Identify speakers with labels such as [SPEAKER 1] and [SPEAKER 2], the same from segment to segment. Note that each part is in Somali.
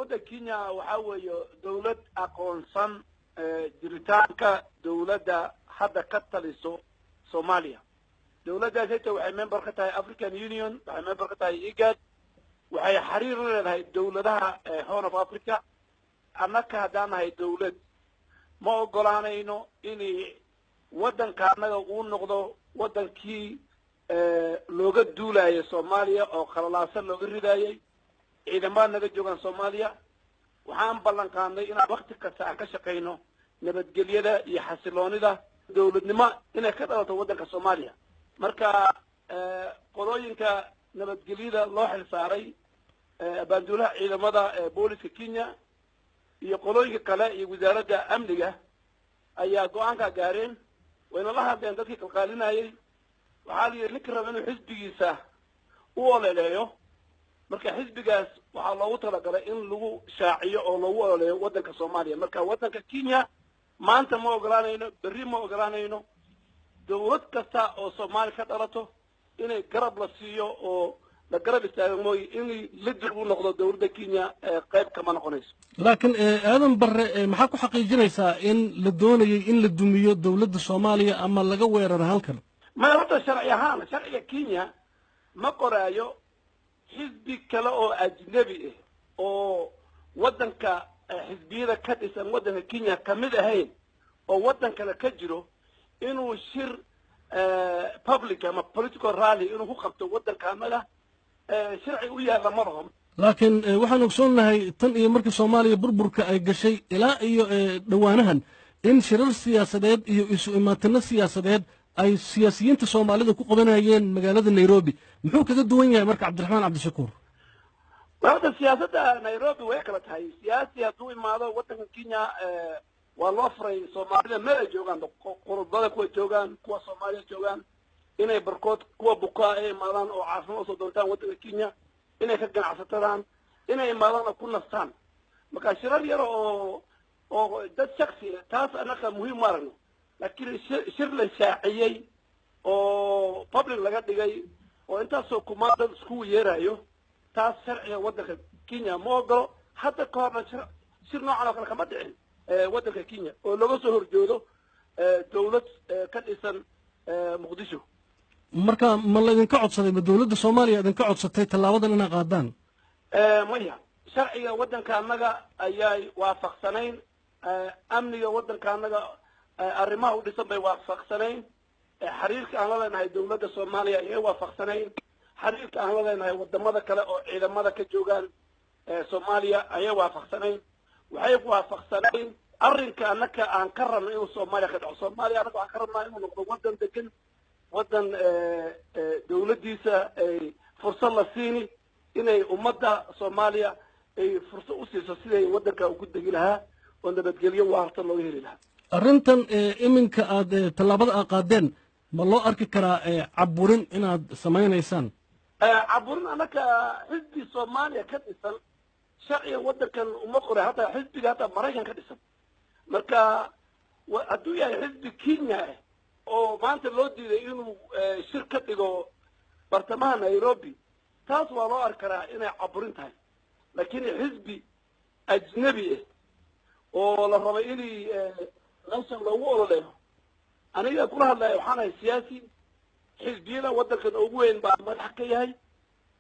[SPEAKER 1] دولة كينيا وحاول دولة أقونسان جريتانكا دولة حدا كتاليسو صوماليا دولة ذاتها وحي ممبر قطاع أفريكان يونيون وحي ممبر قطاع إيجاد وحي حرير لها الدولة لها هون في أفريكا أنك هدانا هاي دولة ما أقولان إنه إني ودن كارنغا ونقضو ودن كي لوغا دولاي صوماليا أو خلالاسان لوغا رداي إذا ما نغا جوغان صوماليا وحان بلان قاندي إنا وقت كسا أنك شقينو نبت قليدا يحسلوني دا دولة نما إنا كدالة ودن كصوماليا مركا قضوينك نبت قليدا لوح الساري باندولا إذا مدى بوليس كينيا يقولون كلا وزارة أمنية أي قوانك قارين وإن الله بين ذلك القالين أي وحالي نكرة من حزب جيسا أولا ليه مركا حزب جاس وحالا وطلع قال إن له شاعية أو له ليه ودنك صوماليا مركا ودنك كينيا ما أنت ما أقرانينه بري ما أقرانينه دولت كسا أو صومالي كترته إنه قرب لسيو أو لقرب استعموي إني لدرو نقطة دولة كينيا قيب كمان قنيس.
[SPEAKER 2] لكن هذا مبر محاكو حقيقينيسا إن لدوني إن لدوميو دولة الصومالية أما لقا ويرر هالكن.
[SPEAKER 1] ما رد شرعي هانا شرعي كينيا ما قرايو حزبي كلا أو أجنبي أو ودنك حزبية كتسا ودنك كينيا كمدة هين أو ودنك لكجرو إنه شر public أما political rally إنه هو خبطه ودنك عمله شرعي ويا مرهم
[SPEAKER 2] لكن waxaan ogsoonahay tan iyo markii Soomaaliya burburka ay gashay ilaa iyo dhawaanahan in shirar siyaasadeed iyo isu imaatinno siyaasadeed ay siyaasiyiinta Soomaalida ku qabanayeen magaalada Nairobi muxuu kaga duwan yahay marka Cabdiraxmaan Cabdishakuur
[SPEAKER 1] wada siyaasadda Nairobi way kala tahay siyaasi hadduu imaado wadanka Kenya waa loo furay Soomaalida meel ay joogaan qurubada kuwa joogaan kuwa Soomaaliya joogaan inay barkood kuwa bukaa ay imaadaan oo caafimaad soo doontaan wadanka Kenya inay ka ganacsadaan inay imaadaan ku nastaan marka shirar yar oo dad shakhsi taas anaka muhiim ma aragno laakiin shir la shaaciyay oo public laga dhigay oo intaas oo kumaada isku yeerayo taas sharciga wadanka Kenya ma ogolo hadda ka horna shir noocan oo kale kama dhicin wadanka Kenya oo laga soo horjoodo dawlad ka dhisan Muqdisho
[SPEAKER 2] marka ma la idinka codsaday dawladda Soomaaliya idinka codsatay talaabadan inay qaadaan
[SPEAKER 1] maya sharciga wadanka anaga ayay waafaqsanayn amniga wadanka anaga arrimaha u dhisan bay waafaqsanayn xiriirka aan la leenahay dawladda Soomaaliya ayay waafaqsanayn xiriirka aan la leenahay wadamada kale oo ciidamada ka joogaan Soomaaliya ayay waafaqsanayn waxay waafaqsanayn arrinka anaka aan ka rabno inuu Soomaaliya ka dhaco Soomaaliya anaga aan ka rabnaa inuu noqdo wadan degan wadan dawladdiisa ay fursad la siini inay ummadda Soomaaliya ay fursad u siiso siday wadanka ugu degi lahaa oo nabadgelyo waarta loo heli lahaa
[SPEAKER 2] arrintan iminka aad talaabada aad qaadeen ma loo arki karaa caburin inaad samaynaysaan
[SPEAKER 1] caburin anaka xisbi Soomaaliya ka dhisan sharciga wadankan uma qoray hataa xisbiga hataa Maraykan ka dhisan marka hadduu yahay xisbi Kenya oo maanta loo diiday inuu shir ka dhigo bartamaha Nairobi taas waa loo arki karaa inay caburin tahay laakiin xisbi ajnabi oo la rabo inay meeshan loogu ololeeyo aniga kula hadlayo waxaan ahay siyaasi xisbiyada wadankan ugu weyn baa madax ka yahay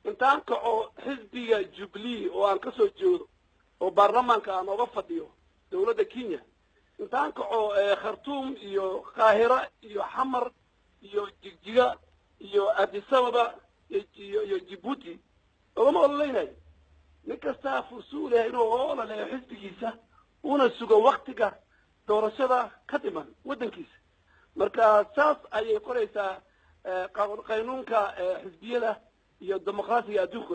[SPEAKER 1] intaan kaco xisbiga Jubilee oo aan ka soo jeedo oo baarlamaanka aan uga fadhiyo dawladda Kenya intaan kaco Khartoum iyo Qaahira iyo Xamar iyo Jigjiga iyo Addis Ababa iyo Djibouti oo ma ololeynay ninkasta fursad leh inuu ololeeyo xisbigiisa una sugo waqtiga doorashada ka dhiman wadankiisa marka saas ayay qoraysaa qaanuunka xisbiyada iyo dimuqraadiga adduunka